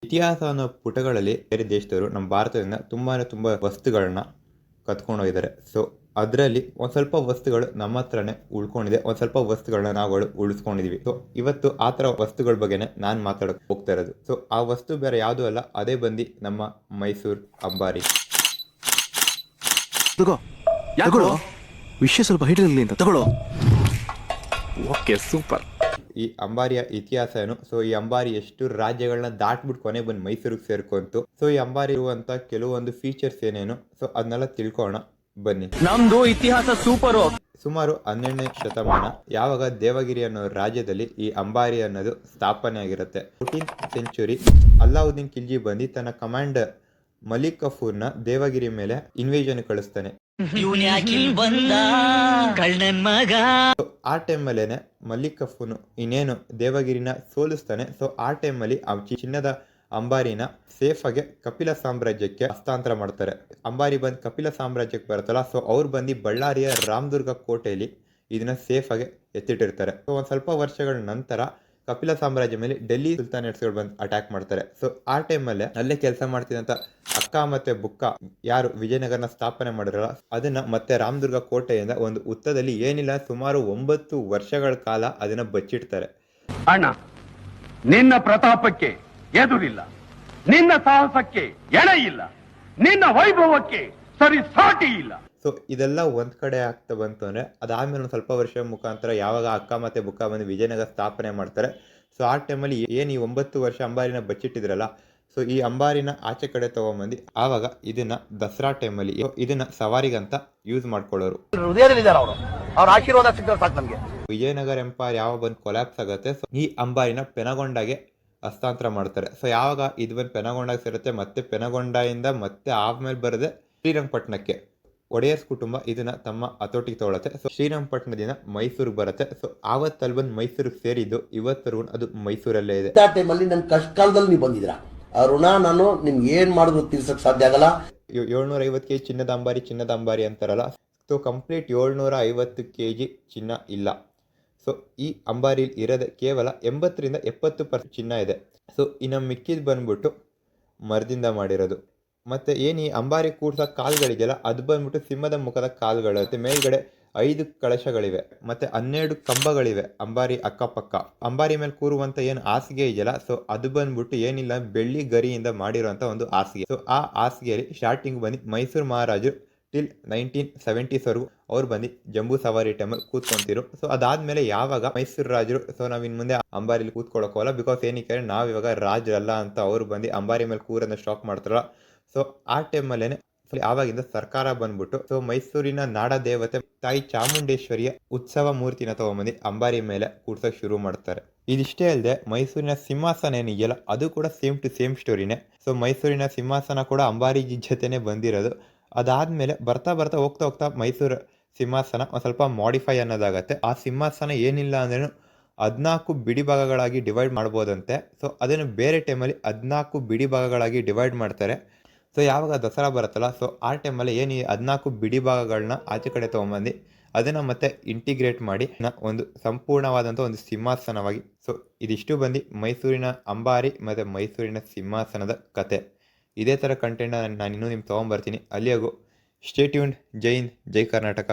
ಇತಿಹಾಸ ಅನ್ನೋ ಪುಟಗಳಲ್ಲಿ ಬೇರೆ ದೇಶದವರು ನಮ್ಮ ಭಾರತದಿಂದ ತುಂಬಾ ವಸ್ತುಗಳನ್ನ ಕತ್ಕೊಂಡು ಹೋಗಿದ್ದಾರೆ. ಸೊ ಅದರಲ್ಲಿ ಒಂದು ಸ್ವಲ್ಪ ವಸ್ತುಗಳು ನಮ್ಮ ಹತ್ರನೇ ಉಳ್ಕೊಂಡಿದೆ, ಒಂದು ಸ್ವಲ್ಪ ವಸ್ತುಗಳನ್ನ ನಾವುಗಳು ಉಳಿಸ್ಕೊಂಡಿದೀವಿ. ಸೊ ಇವತ್ತು ಆ ಥರ ವಸ್ತುಗಳ ಬಗ್ಗೆನೇ ನಾನು ಮಾತಾಡೋಕೆ ಹೋಗ್ತಾ ಇರೋದು. ಸೊ ಆ ವಸ್ತು ಬೇರೆ ಯಾವುದೂ ಅಲ್ಲ, ಅದೇ ಬಂದು ನಮ್ಮ ಮೈಸೂರು ಅಂಬಾರಿ. ತಗೊಳ್ಳೋ, ವಿಷಯ ಸ್ವಲ್ಪ ಹೈಟ್ ಇರಲಿ ಅಂತ ತಗೊಳ್ಳೋ. Okay, super. ಈ ಅಂಬಾರಿಯ ಇತಿಹಾಸ ಏನು, ಸೊ ಈ ಅಂಬಾರಿ ಎಷ್ಟು ರಾಜ್ಯಗಳನ್ನ ದಾಟ್ಬಿಟ್ಟು ಕೊನೆ ಬಂದು ಮೈಸೂರಿಗೆ ಸೇರ್ಕೊಂತು, ಸೊ ಈ ಅಂಬಾರಿ ಇರುವಂತ ಕೆಲವೊಂದು ಫೀಚರ್ಸ್ ಏನೇನು, ಸೊ ಅದನ್ನೆಲ್ಲ ತಿಳ್ಕೊಳ್ಳೋಣ ಬನ್ನಿ. ನಮ್ದು ಇತಿಹಾಸ ಸೂಪರ್. ಸುಮಾರು 12ನೇ ಶತಮಾನ ಯಾವಾಗ ದೇವಗಿರಿ ಅನ್ನೋ ರಾಜ್ಯದಲ್ಲಿ ಈ ಅಂಬಾರಿ ಅನ್ನೋದು ಸ್ಥಾಪನೆ ಆಗಿರುತ್ತೆ. 14th ಸೆಂಚುರಿ ಅಲ್ಲಾವುದ್ದೀನ್ ಖಿಲ್ಜಿ ಬಂದು ತನ್ನ ಕಮಾಂಡರ್ ಮಲಿಕ್ ಕಫೂರ್ನ ದೇವಗಿರಿ ಮೇಲೆ ಇನ್ವೇಷನ್ ಕಳಿಸ್ತಾನೆ. ಆ ಟೈಮಲ್ಲೇನೆ ಮಲಿಕ್ ಕಫೂರ್ ಇನ್ನೇನು ದೇವಗಿರಿನ ಸೋಲಿಸ್ತಾನೆ. ಸೊ ಆ ಟೈಮಲ್ಲಿ ಆ ಚಿನ್ನದ ಅಂಬಾರಿನ ಸೇಫ್ ಆಗಿ ಕಪಿಲ ಸಾಮ್ರಾಜ್ಯಕ್ಕೆ ಹಸ್ತಾಂತರ ಮಾಡ್ತಾರೆ. ಅಂಬಾರಿ ಬಂದು ಕಪಿಲ ಸಾಮ್ರಾಜ್ಯಕ್ಕೆ ಬರುತ್ತಲ್ಲ, ಸೊ ಅವ್ರು ಬಂದು ಬಳ್ಳಾರಿಯ ರಾಮದುರ್ಗ ಕೋಟೆಯಲ್ಲಿ ಇದನ್ನ ಸೇಫ್ ಆಗಿ ಎತ್ತಿಟ್ಟಿರ್ತಾರೆ. ಸೊ ಒಂದ್ ಸ್ವಲ್ಪ ವರ್ಷಗಳ ನಂತರ ಕಪಿಲ ಸಾಮ್ರಾಜ್ಯ ಮೇಲೆ ಡೆಲ್ಲಿ ಸುಲ್ತಾನೇಟ್ಸ್ಗಳು ಬಂದು ಅಟ್ಯಾಕ್ ಮಾಡ್ತಾರೆ. ಸೊ ಆ ಟೈಮಲ್ಲೇ ಅಲ್ಲೇ ಕೆಲಸ ಮಾಡ್ತಿದ್ದಂಥ ಅಕ್ಕ ಮತ್ತೆ ಬುಕ್ಕ ಯಾರು ವಿಜಯನಗರನ ಸ್ಥಾಪನೆ ಮಾಡಿರಲ್ಲ, ಅದನ್ನ ಮತ್ತೆ ರಾಮದುರ್ಗ ಕೋಟೆಯಿಂದ ಒಂದು ಉತ್ತದಲ್ಲಿ ಏನಿಲ್ಲ ಸುಮಾರು 9 ವರ್ಷಗಳ ಕಾಲ ಅದನ್ನ ಬಚ್ಚಿಡ್ತಾರೆ. ಅಣ್ಣ, ನಿನ್ನ ಪ್ರತಾಪಕ್ಕೆ ಎದುರಿಲ್ಲ, ನಿನ್ನ ಸಾಹಸಕ್ಕೆ ಎಣೆ ಇಲ್ಲ, ನಿನ್ನ ವೈಭವಕ್ಕೆ ಸರಿ ಸಾಟಿ ಇಲ್ಲ. ಸೊ ಇದೆಲ್ಲ ಒಂದ್ ಕಡೆ ಆಗ್ತಾ ಬಂತು ಅಂದ್ರೆ ಅದಾದ್ಮೇಲೆ ಒಂದು ಸ್ವಲ್ಪ ವರ್ಷ ಮುಖಾಂತರ ಯಾವಾಗ ಅಕ್ಕ ಮತ್ತೆ ಬುಕ್ಕ ಬಂದು ವಿಜಯನಗರ ಸ್ಥಾಪನೆ ಮಾಡ್ತಾರೆ. ಸೊ ಆ ಟೈಮಲ್ಲಿ ಏನು ಈ 9 ವರ್ಷ ಅಂಬಾರಿನ ಬಚ್ಚಿಟ್ಟಿದ್ರಲ್ಲ, ಸೊ ಈ ಅಂಬಾರಿನ ಆಚೆ ಕಡೆ ತಗೊಂಬಂದು ಆವಾಗ ಇದನ್ನ ದಸರಾ ಟೈಮಲ್ಲಿ ಇದನ್ನ ಸವಾರಿಗಂತ ಯೂಸ್ ಮಾಡ್ಕೊಳ್ಳೋರು. ವಿಜಯನಗರ ಎಂಪೈರ್ ಯಾವಾಗ ಬಂದು ಕೊಲ್ಯಾಪ್ಸ್ ಆಗುತ್ತೆ, ಸೊ ಈ ಅಂಬಾರಿನ ಪೆನಗೊಂಡಾಗೆ ಹಸ್ತಾಂತರ ಮಾಡ್ತಾರೆ. ಸೊ ಯಾವಾಗ ಇದು ಬಂದು ಪೆನಗೊಂಡಾಗ ಸೇರುತ್ತೆ, ಮತ್ತೆ ಪೆನಗೊಂಡಾಯಿಂದ ಮತ್ತೆ ಆದ್ಮೇಲೆ ಬರದೆ ಶ್ರೀರಂಗಪಟ್ಟಣಕ್ಕೆ ಒಡೆಯರ್ಸ್ ಕುಟುಂಬ ಇದನ್ನ ತಮ್ಮ ಹತೋಟಿಗೆ ತಗೊಳತ್ತೆ. ಸೊ ಶ್ರೀರಂಗಪಟ್ಟಣದಿಂದ ಮೈಸೂರಿಗೆ ಬರುತ್ತೆ. ಸೊ ಆವತ್ತಲ್ಲಿ ಬಂದು ಮೈಸೂರಿಗೆ ಸೇರಿದ್ದು ಇವತ್ತರೆಗೂ ಅದು ಮೈಸೂರಲ್ಲೇ ಇದೆ. ಟೈಮಲ್ಲಿ ನನ್ನ ಕಷ್ಟ ಕಾಲದಲ್ಲಿ ನೀವು ಬಂದಿದ್ದೀರಾ, ಆ ಋಣ ನಾನು ನಿಮ್ಗೆ ಏನ್ ಮಾಡಿದ್ರು ತೀರ್ಸಕ್ ಸಾಧ್ಯ ಆಗಲ್ಲ. 750 kg ಚಿನ್ನದ ಅಂಬಾರಿ ಅಂತಾರಲ್ಲ, ಸೊ ಕಂಪ್ಲೀಟ್ 750 kg ಚಿನ್ನ ಇಲ್ಲ. ಸೊ ಈ ಅಂಬಾರಿ ಇರೋದೇ ಕೇವಲ 80ರಿಂದ 70% ಚಿನ್ನ ಇದೆ. ಸೊ ಇನ್ನು ಮಿಕ್ಕಿದ್ ಬಂದ್ಬಿಟ್ಟು ಮರದಿಂದ ಮಾಡಿರೋದು. ಮತ್ತೆ ಏನು ಈ ಅಂಬಾರಿ ಕೂಡ್ಸೋ ಕಾಲ್ಗಳಿದೆಯಲ್ಲ, ಅದು ಬಂದ್ಬಿಟ್ಟು ಸಿಂಹದ ಮುಖದ ಕಾಲ್ಗಳು. ಮೇಲ್ಗಡೆ 5 ಕಳಶಗಳಿವೆ, ಮತ್ತೆ 12 ಕಂಬಗಳಿವೆ ಅಂಬಾರಿ ಅಕ್ಕಪಕ್ಕ. ಅಂಬಾರಿ ಮೇಲೆ ಕೂರುವಂತ ಏನು ಹಾಸಿಗೆ ಇದೆಯಲ್ಲ, ಸೊ ಅದು ಬಂದ್ಬಿಟ್ಟು ಏನಿಲ್ಲ ಬೆಳ್ಳಿ ಗರಿಯಿಂದ ಮಾಡಿರುವಂತ ಒಂದು ಹಾಸಿಗೆ. ಸೊ ಆ ಹಾಸಿಗೆಯಲ್ಲಿ ಸ್ಟಾರ್ಟಿಂಗ್ ಬಂದು ಮೈಸೂರು ಮಹಾರಾಜರು ಟಿಲ್ 1970s ವರೆಗೂ ಅವ್ರು ಬಂದು ಜಂಬೂ ಸವಾರಿ ಟೈಮಲ್ಲಿ ಕೂತ್ಕೊಂತಿರು. ಸೊ ಅದಾದ್ಮೇಲೆ ಯಾವಾಗ ಮೈಸೂರು ರಾಜರು, ಸೊ ನಾವ್ ಇನ್ ಮುಂದೆ ಅಂಬಾರಿಲಿ ಕೂತ್ಕೊಳ್ಳೋಕೋಲ್ಲ, ಬಿಕಾಸ್ ಏನಕ್ಕೆ ನಾವ್ ಇವಾಗ ರಾಜರಲ್ಲ ಅಂತ ಅವ್ರು ಬಂದು ಅಂಬಾರಿ ಮೇಲೆ ಕೂರನ್ನ ಸ್ಟಾಪ್ ಮಾಡ್ತಾರಲ್ಲ. ಸೊ ಆ ಟೈಮಲ್ಲೇನೆ ಆವಾಗಿಂದ ಸರ್ಕಾರ ಬಂದ್ಬಿಟ್ಟು ಸೊ ಮೈಸೂರಿನ ನಾಡ ದೇವತೆ ತಾಯಿ ಚಾಮುಂಡೇಶ್ವರಿಯ ಉತ್ಸವ ಮೂರ್ತಿನ ತಗೊಂಬಂದು ಅಂಬಾರಿ ಮೇಲೆ ಕೂಡ್ಸೋಕೆ ಶುರು ಮಾಡ್ತಾರೆ. ಇದಿಷ್ಟೇ ಅಲ್ಲದೆ ಮೈಸೂರಿನ ಸಿಂಹಾಸನ ಏನಿದೆಯಲ್ಲ, ಅದು ಕೂಡ ಸೇಮ್ ಟು ಸೇಮ್ ಸ್ಟೋರಿನೇ. ಸೊ ಮೈಸೂರಿನ ಸಿಂಹಾಸನ ಕೂಡ ಅಂಬಾರಿ ಜೊತೆನೆ ಬಂದಿರೋದು. ಅದಾದ್ಮೇಲೆ ಬರ್ತಾ ಹೋಗ್ತಾ ಮೈಸೂರು ಸಿಂಹಾಸನ ಒಂದು ಸ್ವಲ್ಪ ಮಾಡಿಫೈ ಅನ್ನೋದಾಗತ್ತೆ. ಆ ಸಿಂಹಾಸನ ಏನಿಲ್ಲ ಅಂದ್ರೂ 14 ಬಿಡಿ ಭಾಗಗಳಾಗಿ ಡಿವೈಡ್ ಮಾಡ್ಬೋದಂತೆ. ಸೊ ಅದನ್ನು ಬೇರೆ ಟೈಮಲ್ಲಿ 14 ಬಿಡಿ ಭಾಗಗಳಾಗಿ ಡಿವೈಡ್ ಮಾಡ್ತಾರೆ. ಸೊ ಯಾವಾಗ ದಸರಾ ಬರುತ್ತಲ್ಲ, ಸೊ ಆ ಟೈಮಲ್ಲಿ ಏನು ಈ 14 ಬಿಡಿ ಭಾಗಗಳನ್ನ ಆಚೆ ಕಡೆ ತೊಗೊಂಬಂದು ಅದನ್ನು ಮತ್ತೆ ಇಂಟಿಗ್ರೇಟ್ ಮಾಡಿ ಒಂದು ಸಂಪೂರ್ಣವಾದಂಥ ಒಂದು ಸಿಂಹಾಸನವಾಗಿ. ಸೊ ಇದಿಷ್ಟು ಬಂದು ಮೈಸೂರಿನ ಅಂಬಾರಿ ಮತ್ತು ಮೈಸೂರಿನ ಸಿಂಹಾಸನದ ಕತೆ. ಇದೇ ಥರ ಕಂಟೆಂಟ್ನ ನಾನು ಇನ್ನೂ ನಿಮ್ಗೆ ತೊಗೊಂಬರ್ತೀನಿ. ಅಲ್ಲಿಯಾಗೂ ಸ್ಟೇ ಟ್ಯೂನ್ಡ್. ಜೈ ಹಿಂದ್, ಜೈ ಕರ್ನಾಟಕ.